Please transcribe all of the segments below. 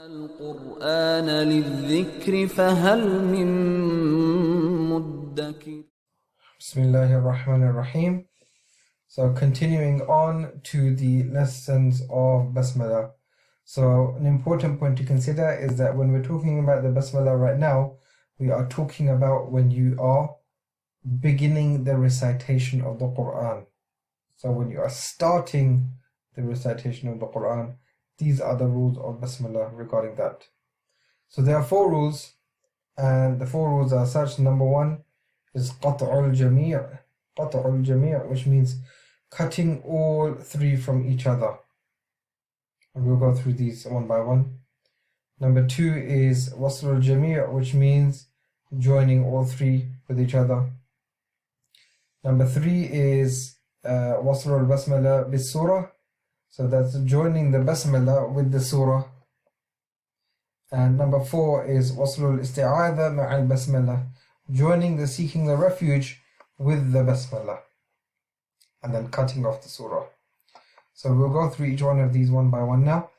القرآن للذكر فهل من مدكر. Bismillahir Rahmanir Rahim. So continuing on to the lessons of Basmalah. So an important point to consider is that when we're talking about the Basmalah right now, we are talking about when you are beginning the recitation of the Quran. So when you are starting the recitation of the Quran, these are the rules of Basmalah regarding that. So there are 4 rules, and the 4 rules are such. Number 1 is Qat'ul Jami', which means cutting all 3 from each other. And we'll go through these one by one. Number 2 is Waslul Jami', which means joining all 3 with each other. Number 3 is Waslul Basmalah bis Surah. So that's joining the Basmalah with the Surah. And number 4 is Waslul Isti'adha ma'al Basmalah, joining the seeking the refuge with the Basmalah, and then cutting off the Surah. So we'll go through each one of these one by one now,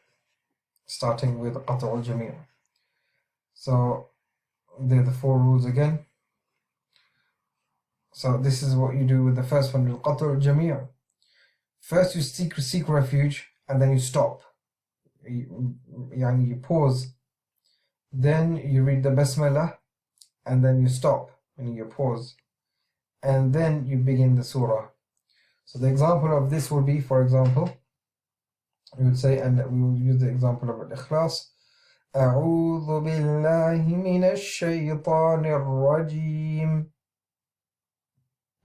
starting with Qat'ul Jami'. So they're the 4 rules again. So this is what you do with the first one, Qat'ul Jami'. First you seek refuge, and then you stop. You pause. Then you read the Basmalah, and then you stop, meaning you pause. And then you begin the surah. So the example of this will be, for example, we would say, and we will use the example of Al-Ikhlas. أعوذ بالله من الشيطان الرجيم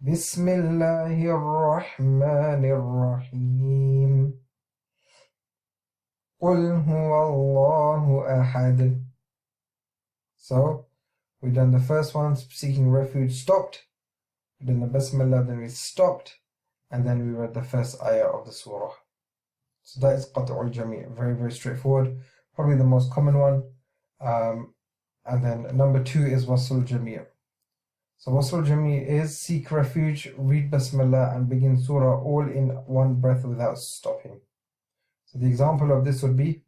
بسم الله الرحمن الرحيم قل هو الله أحد. So we've done the first one, seeking refuge, stopped. We did the Basmalah, then we stopped, and then we read the first ayah of the surah. So that is Qat'ul Jami', very, very straightforward, probably the most common one. And then number 2 is Waslul Jami'. So Waslul Jami' is seek refuge, read Basmalah, and begin surah all in one breath without stopping. So the example of this would be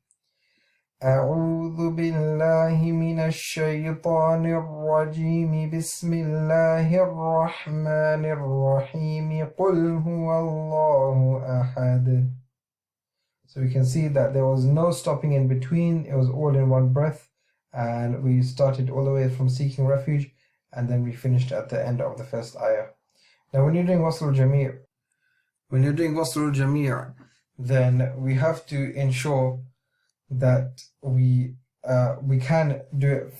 أعوذ بالله من الشيطان الرجيم بسم الله الرحمن الرحيم قل هو الله أحد. So we can see that there was no stopping in between, it was all in one breath, and we started all the way from seeking refuge, and then we finished at the end of the first ayah. Now when you're doing Waslul Jami', then we have to ensure that we can do it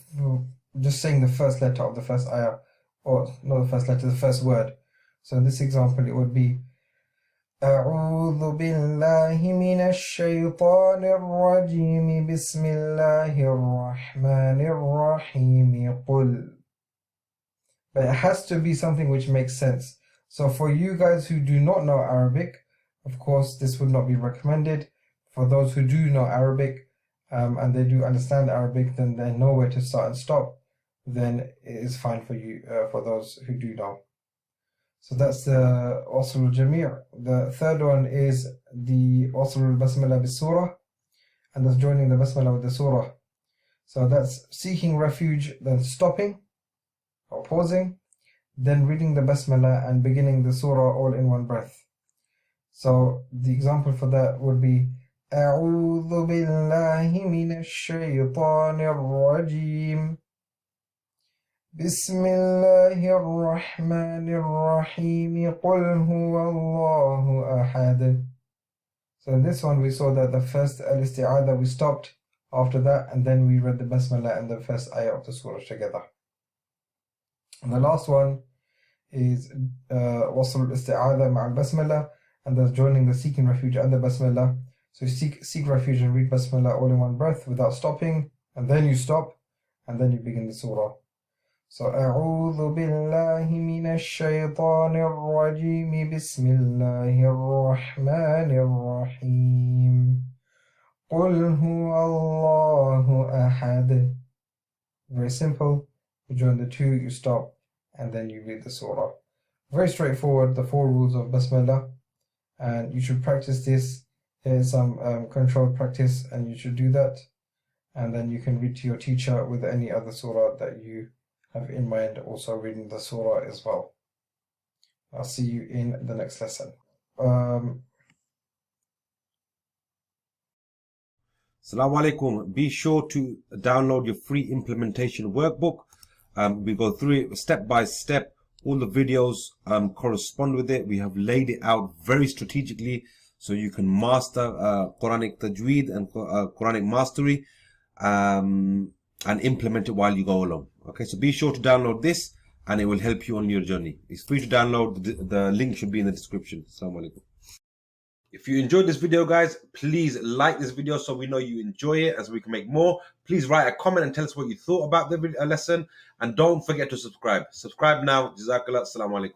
just saying the first letter of the first ayah, or not the first letter, the first word. So in this example it would be أعوذ بالله من الشيطان الرجيم بسم الله الرحمن الرحيم قل. But it has to be something which makes sense. So for you guys who do not know Arabic, of course this would not be recommended. For those who do know Arabic, and they do understand Arabic, then they know where to start and stop, then it is fine for you, for those who do know. So that's the Waslul Jami'. The third one is the Waslul Basmalah bis Surah, and that's joining the Basmalah with the Surah. So that's seeking refuge, then stopping or pausing, then reading the Basmalah and beginning the Surah all in one breath. So the example for that would be أعوذ بالله من الشيطان الرجيم بسم الله الرحمن الرحيم قل هو الله أحد. So in this one we saw that the first al-isti'adha we stopped after that, and then we read the Basmalah and the first ayah of the surah together. And the last one is Wasl al-isti'adha ma'al Basmalah, and that's joining the seeking refuge and the Basmalah. So you seek refuge and read Basmalah all in one breath without stopping, and then you stop, and then you begin the surah. So أعوذ بالله من الشيطان الرجيم بسم الله الرحمن الرحيم قل هو الله أحد. Very simple. You join the 2, you stop, and then you read the surah. Very straightforward, the 4 rules of Basmalah, and you should practice this. Here's some controlled practice, and you should do that. and then you can read to your teacher with any other surah that you have in mind, also reading the surah as well. I'll see you in the next lesson. Salam Alykum. Be sure to download your free implementation workbook. We go through it step by step. All the videos correspond with it. We have laid it out very strategically so you can master Quranic Tajweed and Quranic Mastery and implement it while you go along. Okay, so be sure to download this and it will help you on your journey. It's free to download. The link should be in the description. Assalamu alaikum. If you enjoyed this video, guys, please like this video so we know you enjoy it, as we can make more. Please write a comment and tell us what you thought about the lesson. And don't forget to subscribe. Subscribe now. Jazakallah. Assalamu alaikum.